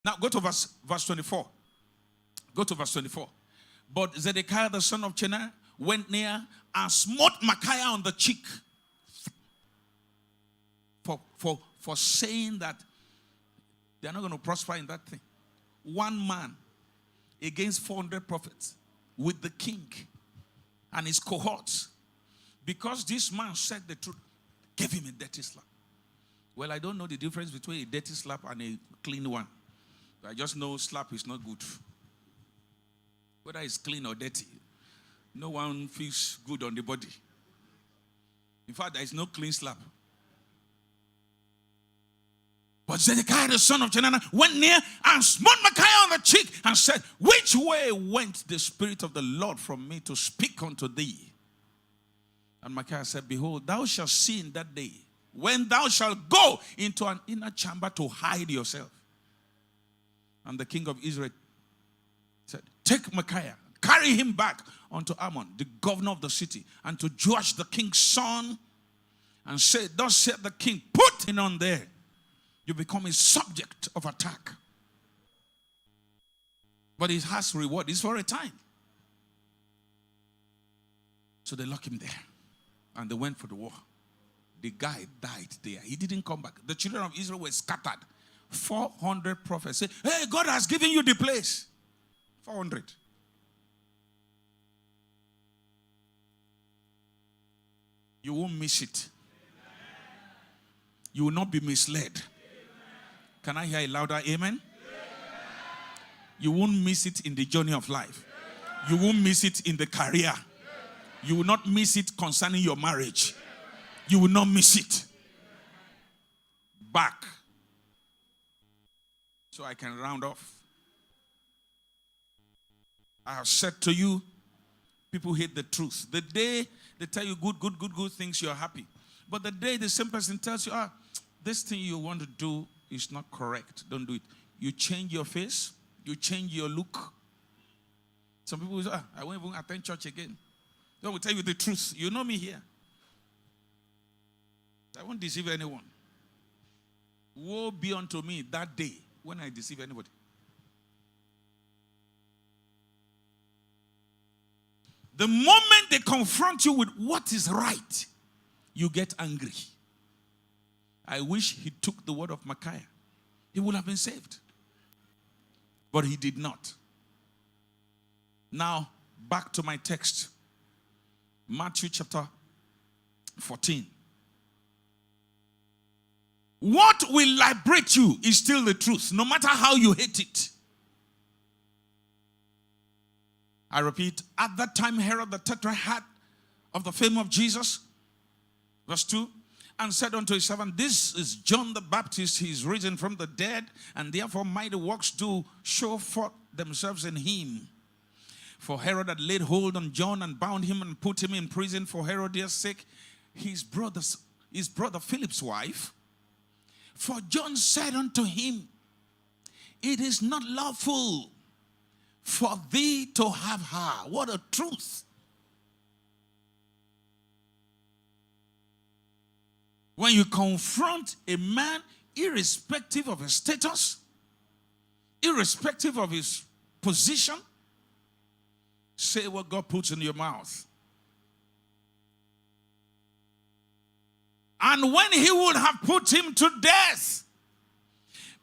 Now go to verse 24. Go to verse 24. But Zedekiah the son of Chenaanah went near and smote Micaiah on the cheek for saying that they're not going to prosper in that thing. One man against 400 prophets with the king and his cohorts. Because this man said the truth, gave him a dirty slap. Well, I don't know the difference between a dirty slap and a clean one. I just know slap is not good. Whether it's clean or dirty, no one feels good on the body. In fact, there is no clean slap. But Zedekiah the son of Chenaanah went near and smote Micaiah on the cheek and said, which way went the Spirit of the Lord from me to speak unto thee? And Micaiah said, behold, thou shalt see in that day, when thou shalt go into an inner chamber to hide yourself. And the king of Israel said, take Micaiah, carry him back unto Ammon, the governor of the city, and to Joash the king's son, and say, thus said the king, put him on there. You become a subject of attack. But it has reward. It's for a time. So they lock him there. And they went for the war. The guy died there. He didn't come back. The children of Israel were scattered. 400 prophets say, hey, God has given you the place. 400. You won't miss it. You will not be misled. Can I hear a louder amen? You won't miss it in the journey of life. You won't miss it in the career. You will not miss it concerning your marriage. You will not miss it. Back. So I can round off. I have said to you, people hate the truth. The day they tell you good things, you're happy. But the day the same person tells you, this thing you want to do is not correct, don't do it. You change your face, you change your look. Some people will say, I won't even attend church again. They will tell you the truth. You know me here. I won't deceive anyone. Woe be unto me that day when I deceive anybody. The moment they confront you with what is right, you get angry. I wish he took the word of Micaiah. He would have been saved. But he did not. Now, back to my text. Matthew chapter 14. What will liberate you is still the truth, no matter how you hate it. I repeat, at that time Herod the Tetrarch of the fame of Jesus, verse 2, and said unto his servant, this is John the Baptist, he is risen from the dead, and therefore mighty works do show forth themselves in him. For Herod had laid hold on John and bound him and put him in prison for Herodias' sake, his brother Philip's wife. For John said unto him, it is not lawful for thee to have her. What a truth. When you confront a man, irrespective of his status, irrespective of his position, say what God puts in your mouth. And when he would have put him to death,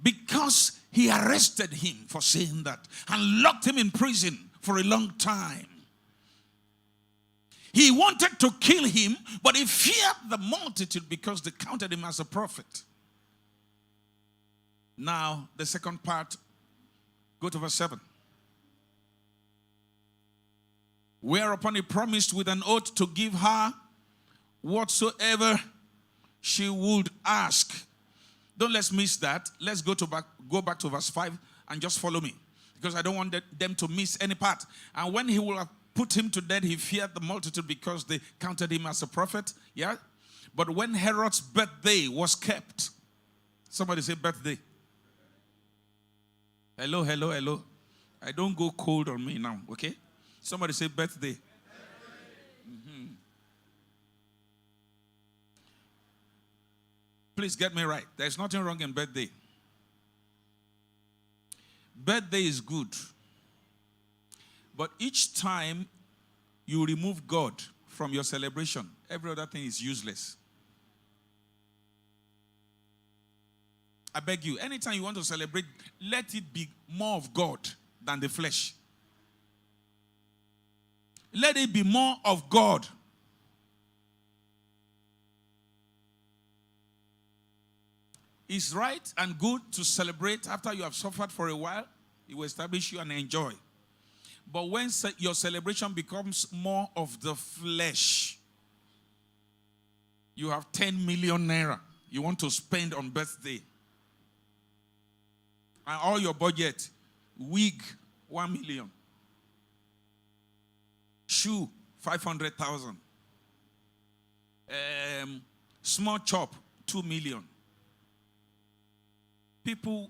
because he arrested him for saying that and locked him in prison for a long time. He wanted to kill him, but he feared the multitude because they counted him as a prophet. Now, the second part, go to verse 7. Whereupon he promised with an oath to give her whatsoever she would ask. Don't let's miss that. Let's go back to verse 5 and just follow me, because I don't want them to miss any part. And when he will have put him to death, he feared the multitude because they counted him as a prophet. Yeah? But when Herod's birthday was kept, somebody say birthday. Hello, hello, hello. I don't go cold on me now, okay? Somebody say birthday. Please get me right. There's nothing wrong in birthday. Birthday is good. But each time you remove God from your celebration, every other thing is useless. I beg you, anytime you want to celebrate, let it be more of God than the flesh. Let it be more of God. It's right and good to celebrate after you have suffered for a while. It will establish you and enjoy. But when your celebration becomes more of the flesh, you have 10 million naira you want to spend on birthday. And all your budget, wig, 1 million. Shoe, 500,000. Small chop, 2 million. People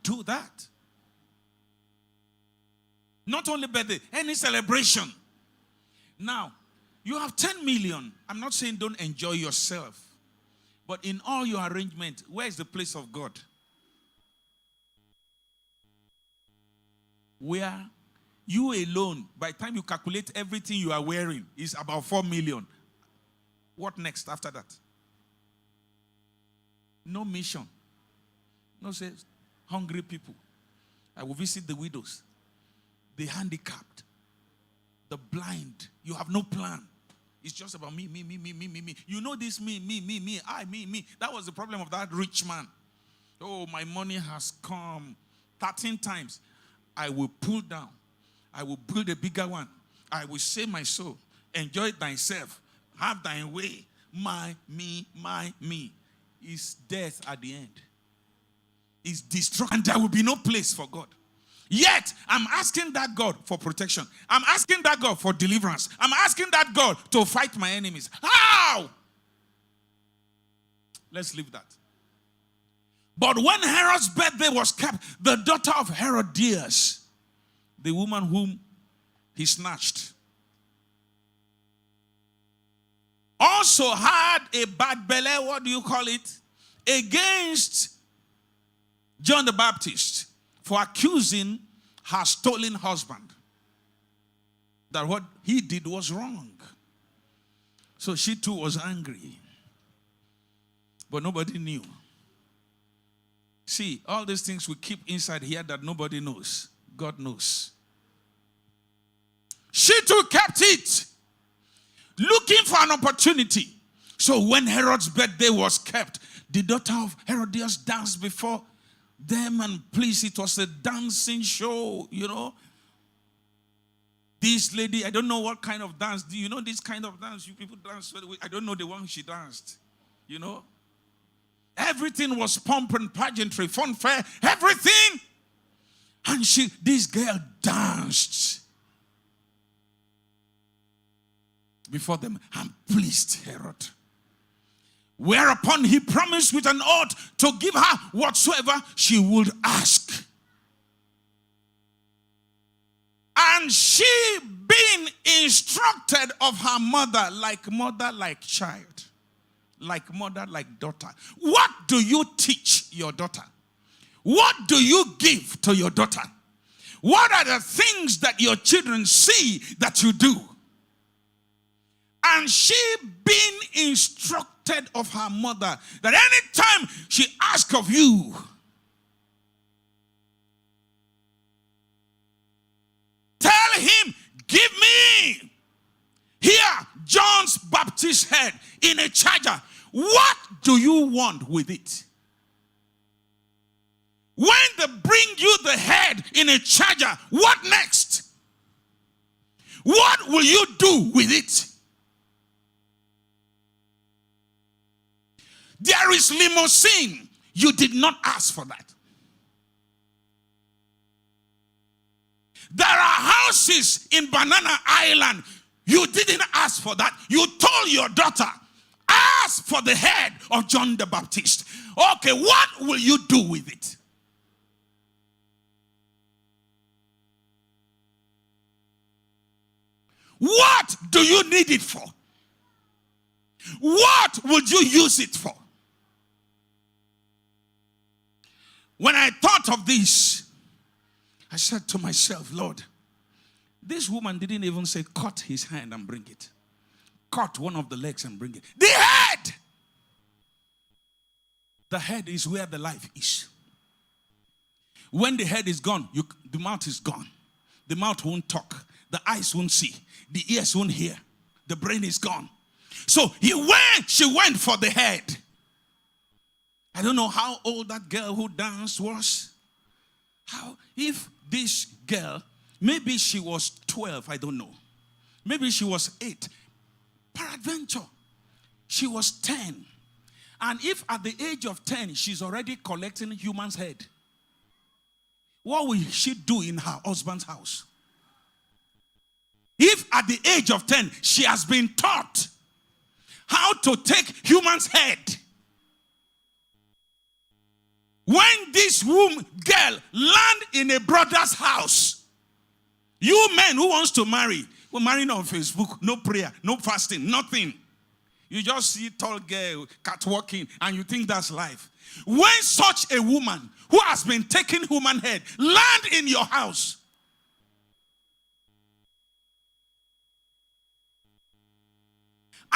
do that. Not only birthday, any celebration. Now, you have 10 million. I'm not saying don't enjoy yourself. But in all your arrangement, where is the place of God? Where you alone, by the time you calculate everything you are wearing, is about 4 million. What next after that? No mission. No, say, hungry people. I will visit the widows, the handicapped, the blind. You have no plan. It's just about me. You know this me. That was the problem of that rich man. Oh, my money has come 13 times. I will pull down. I will build a bigger one. I will save my soul. Enjoy thyself. Have thine way. My, me. Is death at the end. Is destruction. And there will be no place for God. Yet, I'm asking that God for protection. I'm asking that God for deliverance. I'm asking that God to fight my enemies. How? Let's leave that. But when Herod's birthday was kept, the daughter of Herodias, the woman whom he snatched, also had a bad belly, what do you call it, against John the Baptist for accusing her stolen husband. That what he did was wrong. So she too was angry. But nobody knew. See, all these things we keep inside here that nobody knows. God knows. She too kept it, looking for an opportunity. So when Herod's birthday was kept, the daughter of Herodias danced before them, and please, it was a dancing show, you know. This lady, I don't know what kind of dance. Do you know this kind of dance? You people dance. I don't know the one she danced, you know. Everything was pomp and pageantry, funfair, everything. And this girl danced before them and pleased Herod. Whereupon he promised with an oath to give her whatsoever she would ask. And she, being instructed of her mother, like child, like mother, like daughter. What do you teach your daughter? What do you give to your daughter? What are the things that your children see that you do? And she, being instructed of her mother, that anytime she asks of you, tell him, give me here John's Baptist head in a charger. What do you want with it? When they bring you the head in a charger, what next? What will you do with it? There is limousine. You did not ask for that. There are houses in Banana Island. You didn't ask for that. You told your daughter, ask for the head of John the Baptist. Okay, what will you do with it? What do you need it for? What would you use it for? When I thought of this, I said to myself, Lord, this woman didn't even say, cut his hand and bring it. Cut one of the legs and bring it. The head! The head is where the life is. When the head is gone, the mouth is gone. The mouth won't talk. The eyes won't see. The ears won't hear. The brain is gone. So she went for the head. I don't know how old that girl who danced was. If this girl, maybe she was 12, I don't know. Maybe she was 8. Peradventure, she was 10. And if at the age of 10, she's already collecting human's head, what will she do in her husband's house? If at the age of 10, she has been taught how to take human's head, when this girl land in a brother's house, you men who wants to marry, we're marrying on Facebook, no prayer, no fasting, nothing. You just see tall girl catwalking and you think that's life. When such a woman who has been taking human head land in your house,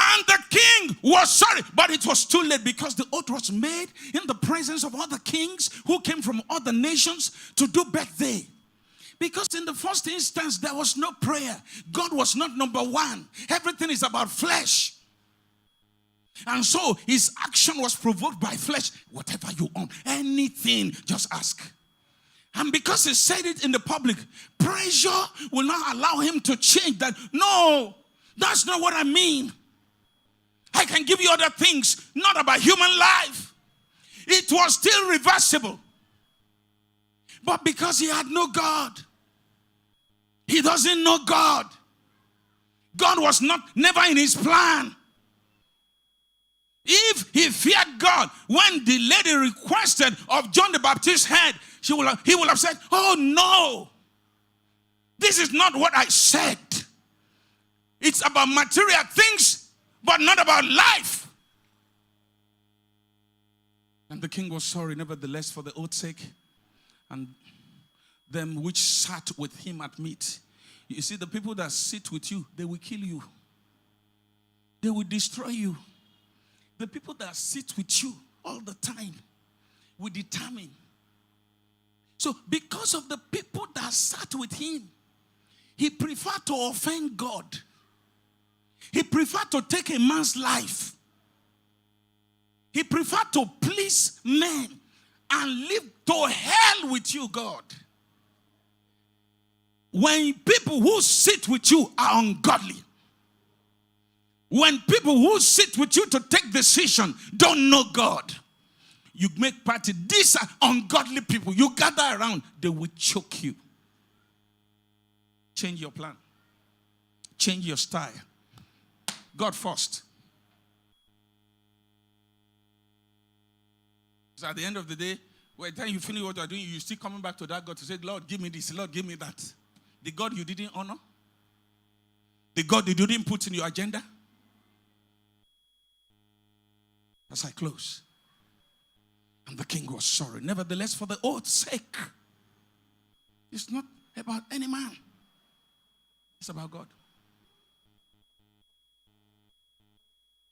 and the king was sorry, but it was too late because the oath was made in the presence of other kings who came from other nations to do birthday. Because in the first instance, there was no prayer. God was not number one. Everything is about flesh. And so his action was provoked by flesh. Whatever you own, anything, just ask. And because he said it in the public, pressure will not allow him to change that. No, that's not what I mean. I can give you other things, not about human life. It was still reversible. But because he had no God, he doesn't know God. God was never in his plan. If he feared God, when the lady requested of John the Baptist's head, he would have said, oh no, this is not what I said. It's about material things, but not about life. And the king was sorry, nevertheless, for the oath's sake, and them which sat with him at meat. You see, the people that sit with you, they will kill you. They will destroy you. The people that sit with you all the time will determine. So because of the people that sat with him, he preferred to offend God. He preferred to take a man's life. He preferred to please men and live to hell with you, God. When people who sit with you are ungodly, when people who sit with you to take decision don't know God, you make party. These are ungodly people. You gather around, they will choke you. Change your plan. Change your style. God first. So at the end of the day, by the time you finish what you are doing, you're still coming back to that God to say, Lord, give me this. Lord, give me that. The God you didn't honor. The God you didn't put in your agenda. As I close. And the king was sorry. Nevertheless, for the oath's sake. It's not about any man. It's about God.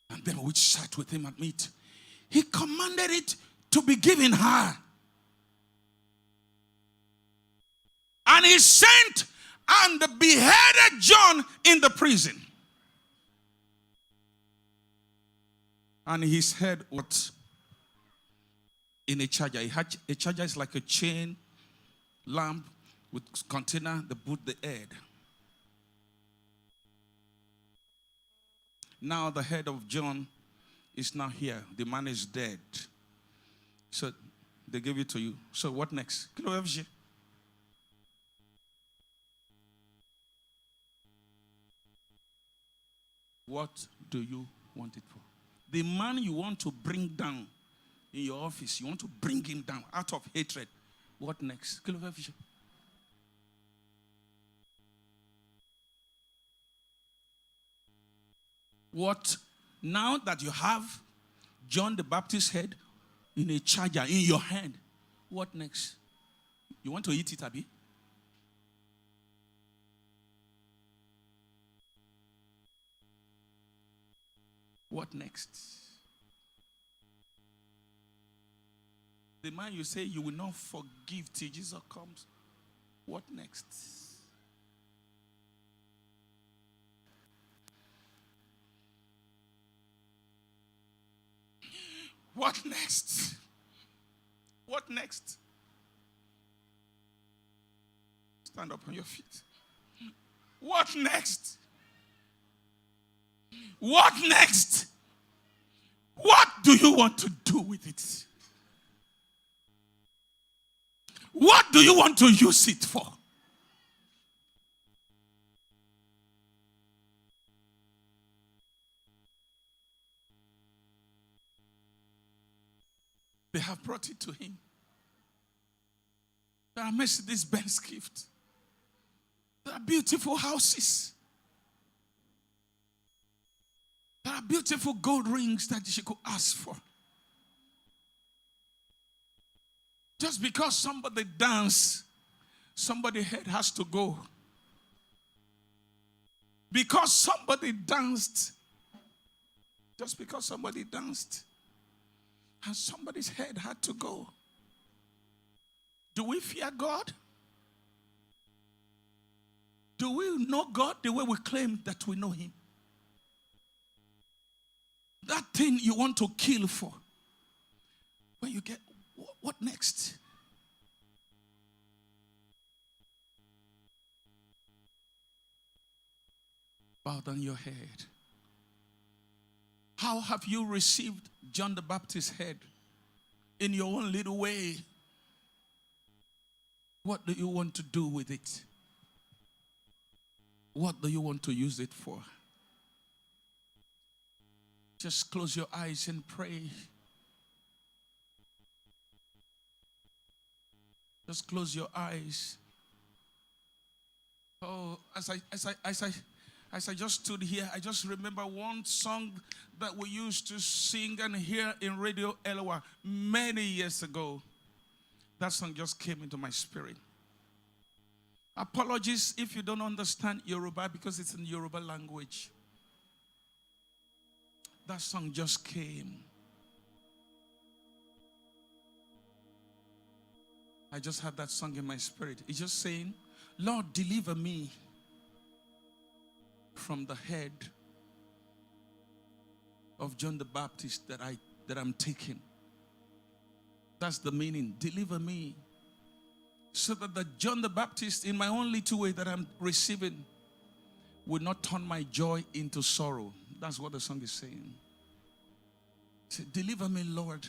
And them which sat with him at meat, he commanded it to be given her. And he sent and beheaded John in the prison. And his head was in a charger. A charger is like a chain lamp with container that put the head. Now the head of John is not here. The man is dead. So they gave it to you. So what next? What do you want it for? The man you want to bring down in your office, you want to bring him down out of hatred. What next? What, now that you have John the Baptist's head in a charger in your hand, what next? You want to eat it, Abi? What next? The man you say you will not forgive till Jesus comes. What next? What next? What next? Stand up on your feet. What next? What next? What do you want to do with it? What do you want to use it for? They have brought it to him. There are Mercedes-Benz gifts. There are beautiful houses. There are beautiful gold rings that she could ask for. Just because somebody danced, somebody's head has to go. Because somebody danced, just because somebody danced, and somebody's head had to go. Do we fear God? Do we know God the way we claim that we know him? That thing you want to kill for, when you get, what next? Bow down your head. How have you received John the Baptist's head? In your own little way. What do you want to do with it? What do you want to use it for? Just close your eyes and pray. Just close your eyes. Oh, as I just stood here, I just remember one song that we used to sing and hear in Radio Elwa many years ago. That song just came into my spirit. Apologies if you don't understand Yoruba because it's in Yoruba language. That song just came. I just had that song in my spirit. It's just saying, Lord, deliver me from the head of John the Baptist that I'm taking. That's the meaning. Deliver me. So that the John the Baptist, in my own little way that I'm receiving, will not turn my joy into sorrow. That's what the song is saying. Say, deliver me, Lord.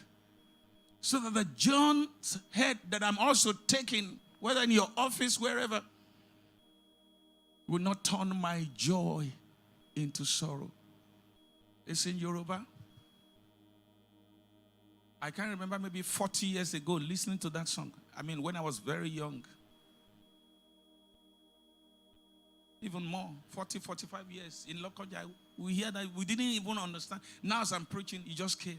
So that the John's head that I'm also taking, whether in your office, wherever, will not turn my joy into sorrow. It's in Yoruba. I can remember maybe 40 years ago listening to that song. I mean, when I was very young. Even more, 40, 45 years in Lokoja. We hear that, we didn't even understand. Now as I'm preaching, it just came.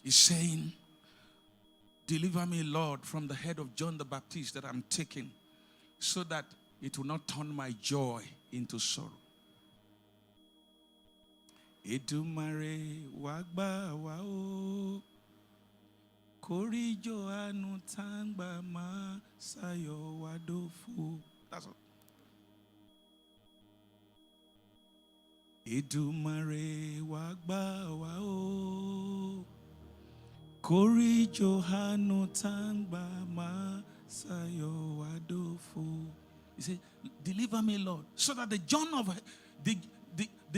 He's saying, deliver me, Lord, from the head of John the Baptist that I'm taking, so that it will not turn my joy into sorrow. Edumare wagba wao korijo anu tangba ma sayo wadofu. That's all. Edumare wagba wao korijo anu tangba ma sayo wadofu. He said, deliver me, Lord, so that the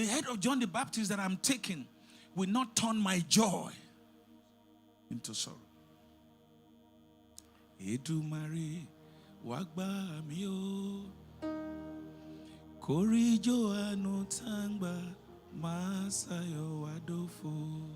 head of John the Baptist that I'm taking will not turn my joy into sorrow. Edumare wagba mi o korijo anu tangba ma sayo wadofu.